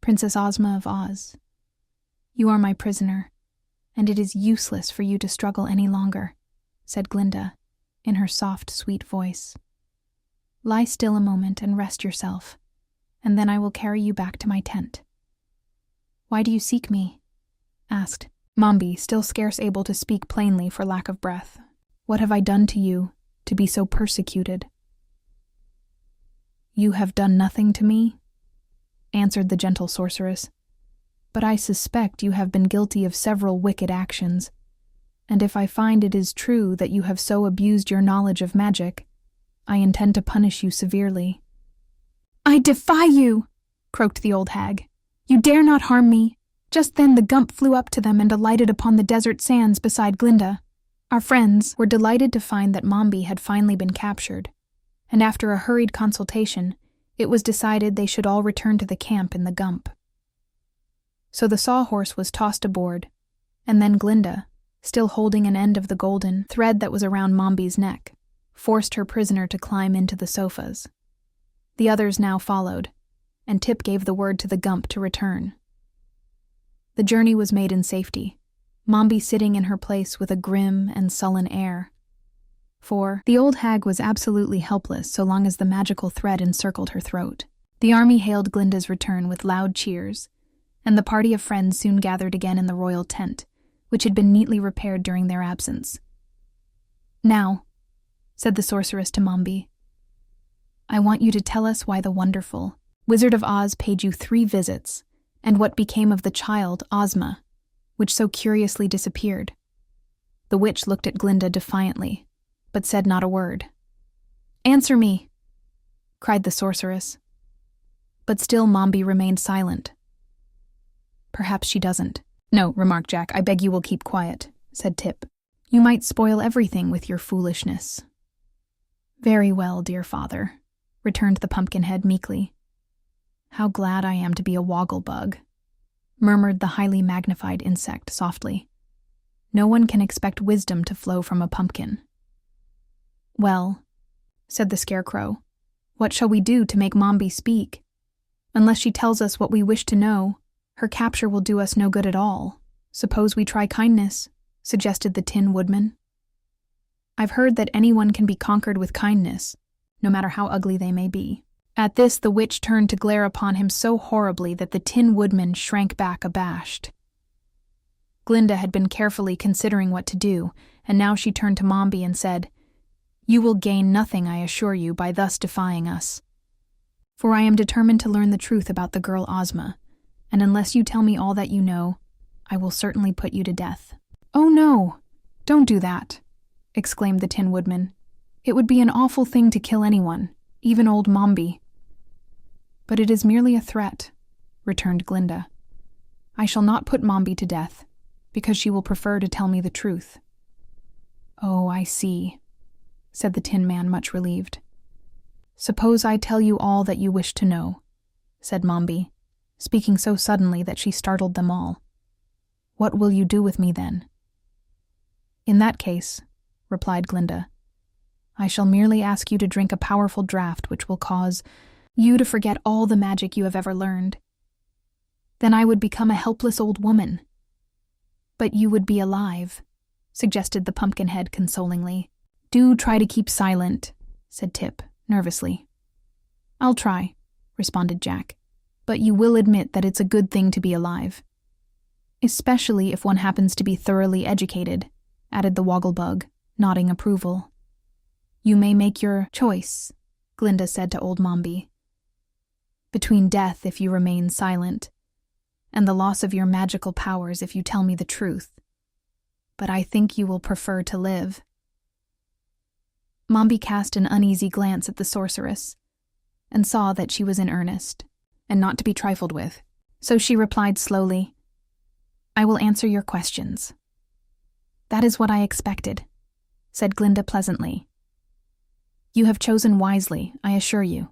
Princess Ozma of Oz. You are my prisoner, and it is useless for you to struggle any longer," said Glinda, in her soft, sweet voice. "Lie still a moment and rest yourself, and then I will carry you back to my tent." "Why do you seek me?" asked Mombi, still scarce able to speak plainly for lack of breath. "What have I done to you to be so persecuted?" "You have done nothing to me," answered the gentle sorceress, "but I suspect you have been guilty of several wicked actions, and if I find it is true that you have so abused your knowledge of magic, I intend to punish you severely." "I defy you!" croaked the old hag. "You dare not harm me." Just then the Gump flew up to them and alighted upon the desert sands beside Glinda. Our friends were delighted to find that Mombi had finally been captured, and after a hurried consultation, it was decided they should all return to the camp in the Gump. So the sawhorse was tossed aboard, and then Glinda, still holding an end of the golden thread that was around Mombi's neck, forced her prisoner to climb into the sofas. The others now followed, and Tip gave the word to the Gump to return. The journey was made in safety, Mombi sitting in her place with a grim and sullen air. For the old hag was absolutely helpless so long as the magical thread encircled her throat. The army hailed Glinda's return with loud cheers, and the party of friends soon gathered again in the royal tent, which had been neatly repaired during their absence. "Now," said the sorceress to Mombi, "I want you to tell us why the wonderful Wizard of Oz paid you 3 visits, and what became of the child, Ozma, which so curiously disappeared." The witch looked at Glinda defiantly, but said not a word. "Answer me!" cried the sorceress. But still Mombi remained silent. "Perhaps she doesn't." "No," remarked Jack, "I beg you will keep quiet," said Tip. "You might spoil everything with your foolishness." "Very well, dear father," returned the Pumpkinhead meekly. "How glad I am to be a woggle-bug," murmured the highly magnified insect softly. "No one can expect wisdom to flow from a pumpkin." "Well," said the Scarecrow, "what shall we do to make Mombi speak? Unless she tells us what we wish to know, her capture will do us no good at all. Suppose we try kindness," suggested the Tin Woodman. "I've heard that anyone can be conquered with kindness, no matter how ugly they may be." At this the witch turned to glare upon him so horribly that the Tin Woodman shrank back abashed. Glinda had been carefully considering what to do, and now she turned to Mombi and said, "You will gain nothing, I assure you, by thus defying us. For I am determined to learn the truth about the girl Ozma, and unless you tell me all that you know, I will certainly put you to death." "Oh no, don't do that," exclaimed the Tin Woodman. "It would be an awful thing to kill anyone, even old Mombi." "But it is merely a threat," returned Glinda. "I shall not put Mombi to death, because she will prefer to tell me the truth." "Oh, I see," said the Tin Man, much relieved. "Suppose I tell you all that you wish to know," said Mombi, speaking so suddenly that she startled them all. "What will you do with me then?" "In that case," replied Glinda, "I shall merely ask you to drink a powerful draught which will cause you to forget all the magic you have ever learned. Then I would become a helpless old woman." "But you would be alive," suggested the Pumpkinhead consolingly. "Do try to keep silent," said Tip, nervously. "I'll try," responded Jack. "But you will admit that it's a good thing to be alive. Especially if one happens to be thoroughly educated," added the Wogglebug, nodding approval. "You may make your choice," Glinda said to old Mombi, "between death if you remain silent, and the loss of your magical powers if you tell me the truth. But I think you will prefer to live." Mombi cast an uneasy glance at the sorceress, and saw that she was in earnest, and not to be trifled with. So she replied slowly, "I will answer your questions." "That is what I expected," said Glinda pleasantly. "You have chosen wisely, I assure you."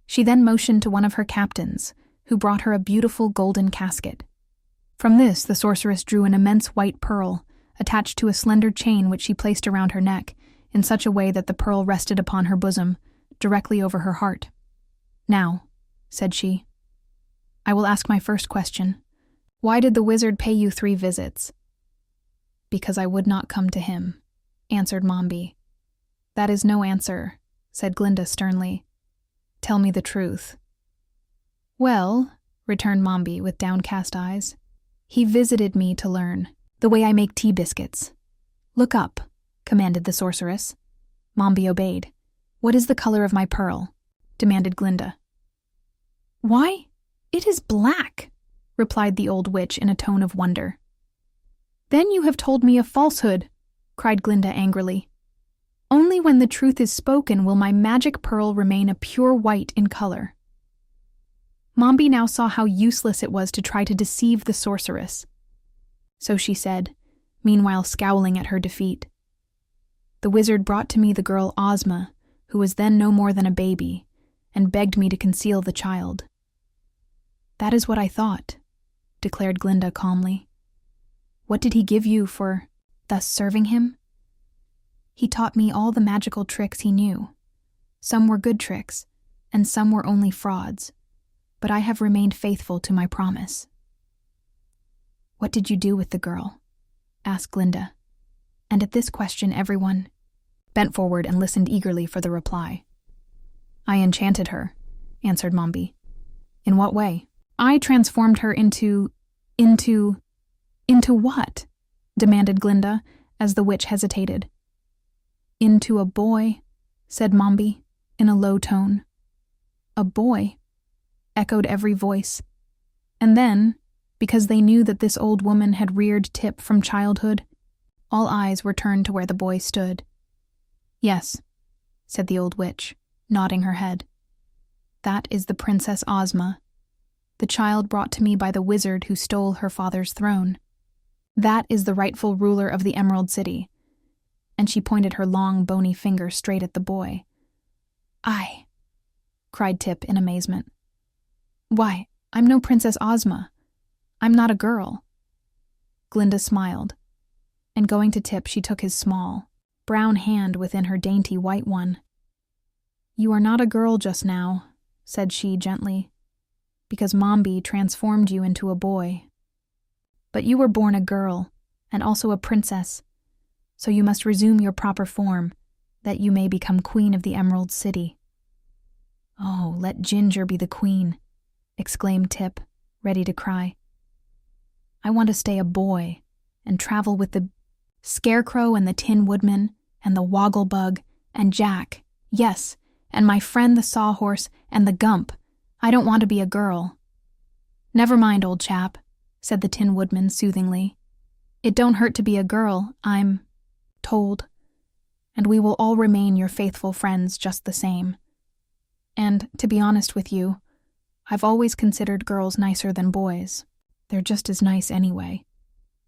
She then motioned to one of her captains, who brought her a beautiful golden casket. From this the sorceress drew an immense white pearl, attached to a slender chain which she placed around her neck, in such a way that the pearl rested upon her bosom, directly over her heart. "Now," said she, I will ask my first question. Why did the wizard pay you 3 visits? Because I would not come to him, answered Mombi. That is no answer, said Glinda sternly. Tell me the truth. Well, returned Mombi with downcast eyes, he visited me to learn the way I make tea biscuits. Look up, commanded the sorceress. Mombi obeyed. What is the color of my pearl? Demanded Glinda. Why, it is black, replied the old witch in a tone of wonder. Then you have told me a falsehood, cried Glinda angrily. Only when the truth is spoken will my magic pearl remain a pure white in color. Mombi now saw how useless it was to try to deceive the sorceress. So she said, meanwhile scowling at her defeat. The wizard brought to me the girl Ozma, who was then no more than a baby, and begged me to conceal the child. That is what I thought, declared Glinda calmly. What did he give you for thus serving him? He taught me all the magical tricks he knew. Some were good tricks, and some were only frauds, but I have remained faithful to my promise. What did you do with the girl? Asked Glinda, and at this question everyone bent forward and listened eagerly for the reply. I enchanted her, answered Mombi. In what way? I transformed her into what? Demanded Glinda, as the witch hesitated. Into a boy, said Mombi, in a low tone. A boy, echoed every voice. And then, because they knew that this old woman had reared Tip from childhood, all eyes were turned to where the boy stood. Yes, said the old witch, nodding her head. That is the Princess Ozma, the child brought to me by the wizard who stole her father's throne. That is the rightful ruler of the Emerald City. And she pointed her long, bony finger straight at the boy. I, cried Tip in amazement. Why, I'm no Princess Ozma. I'm not a girl. Glinda smiled, and going to Tip, she took his small, brown hand within her dainty white one. You are not a girl just now, said she gently, because Mombi transformed you into a boy. But you were born a girl, and also a princess, so you must resume your proper form, that you may become queen of the Emerald City. Oh, let Ginger be the queen, exclaimed Tip, ready to cry. I want to stay a boy, and travel with the Scarecrow and the Tin Woodman, and the Wogglebug, and Jack, yes, and my friend the Sawhorse, and the Gump. I don't want to be a girl. Never mind, old chap, said the Tin Woodman soothingly. It don't hurt to be a girl, I'm told, and we will all remain your faithful friends just the same. And, to be honest with you, I've always considered girls nicer than boys. They're just as nice anyway,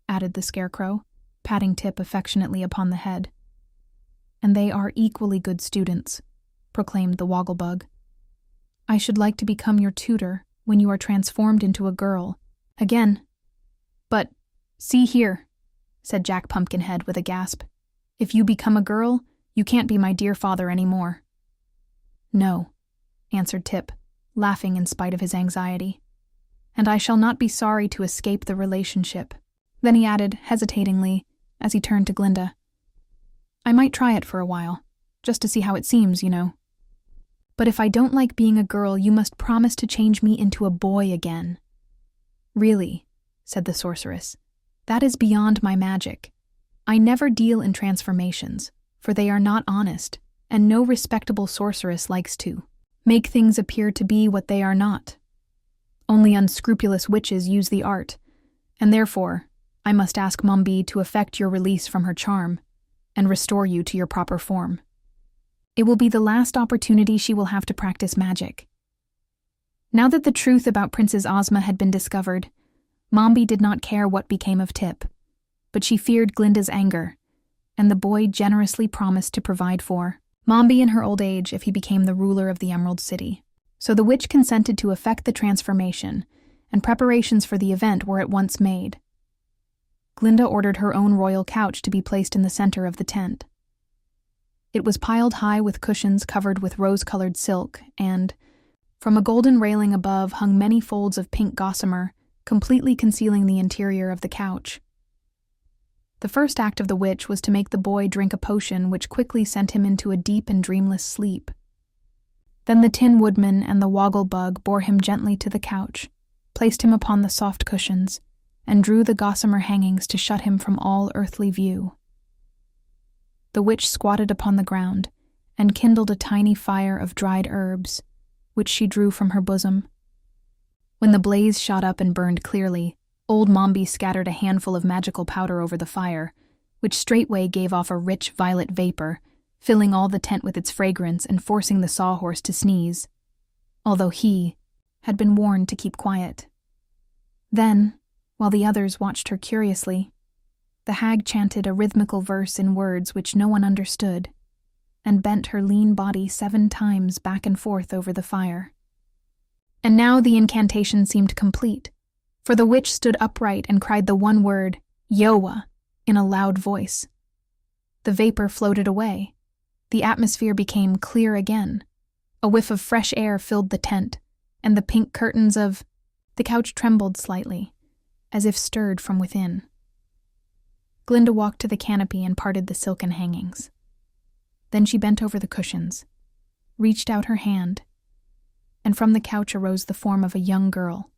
added the Scarecrow, patting Tip affectionately upon the head. And they are equally good students, proclaimed the Wogglebug. I should like to become your tutor when you are transformed into a girl. Again. But, see here, said Jack Pumpkinhead with a gasp. If you become a girl, you can't be my dear father any more. No, answered Tip, laughing in spite of his anxiety. And I shall not be sorry to escape the relationship. Then he added, hesitatingly, as he turned to Glinda, I might try it for a while, just to see how it seems, you know. But if I don't like being a girl, you must promise to change me into a boy again. Really, said the sorceress, that is beyond my magic. I never deal in transformations, for they are not honest, and no respectable sorceress likes to make things appear to be what they are not. Only unscrupulous witches use the art, and therefore I must ask Mombi to effect your release from her charm and restore you to your proper form. It will be the last opportunity she will have to practice magic. Now that the truth about Princess Ozma had been discovered, Mombi did not care what became of Tip, but she feared Glinda's anger, and the boy generously promised to provide for Mombi in her old age if he became the ruler of the Emerald City. So the witch consented to effect the transformation, and preparations for the event were at once made. Glinda ordered her own royal couch to be placed in the center of the tent. It was piled high with cushions covered with rose-colored silk, and, From a golden railing above hung many folds of pink gossamer, completely concealing the interior of the couch. The first act of the witch was to make the boy drink a potion which quickly sent him into a deep and dreamless sleep. Then the Tin Woodman and the Woggle Bug bore him gently to the couch, placed him upon the soft cushions, and drew the gossamer hangings to shut him from all earthly view. The witch squatted upon the ground and kindled a tiny fire of dried herbs, which she drew from her bosom. When the blaze shot up and burned clearly, old Mombi scattered a handful of magical powder over the fire, which straightway gave off a rich violet vapor, filling all the tent with its fragrance and forcing the sawhorse to sneeze, although he had been warned to keep quiet. Then, while the others watched her curiously, the hag chanted a rhythmical verse in words which no one understood, and bent her lean body 7 times back and forth over the fire. And now the incantation seemed complete, for the witch stood upright and cried the one word, Yoa, in a loud voice. The vapor floated away. The atmosphere became clear again. A whiff of fresh air filled the tent, and the pink curtains of the couch trembled slightly, as if stirred from within. Glinda walked to the canopy and parted the silken hangings. Then she bent over the cushions, reached out her hand, and from the couch arose the form of a young girl,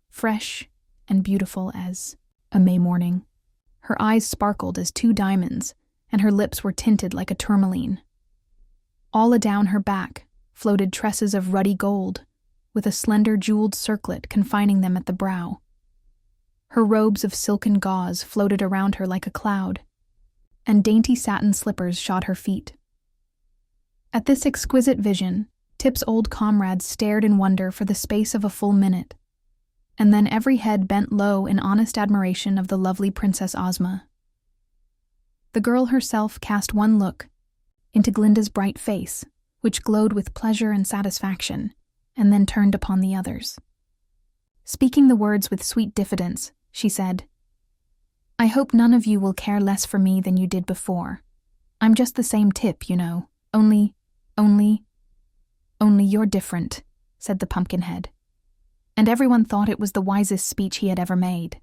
fresh and beautiful as a May morning. Her eyes sparkled as 2 diamonds, and her lips were tinted like a tourmaline. All adown her back floated tresses of ruddy gold, with a slender jeweled circlet confining them at the brow. Her robes of silken gauze floated around her like a cloud, and dainty satin slippers shod her feet. At this exquisite vision, Tip's old comrades stared in wonder for the space of a full minute, and then every head bent low in honest admiration of the lovely Princess Ozma. The girl herself cast one look into Glinda's bright face, which glowed with pleasure and satisfaction, and then turned upon the others. Speaking the words with sweet diffidence, she said, I hope none of you will care less for me than you did before. I'm just the same Tip, you know, only you're different, said the Pumpkinhead. And everyone thought it was the wisest speech he had ever made.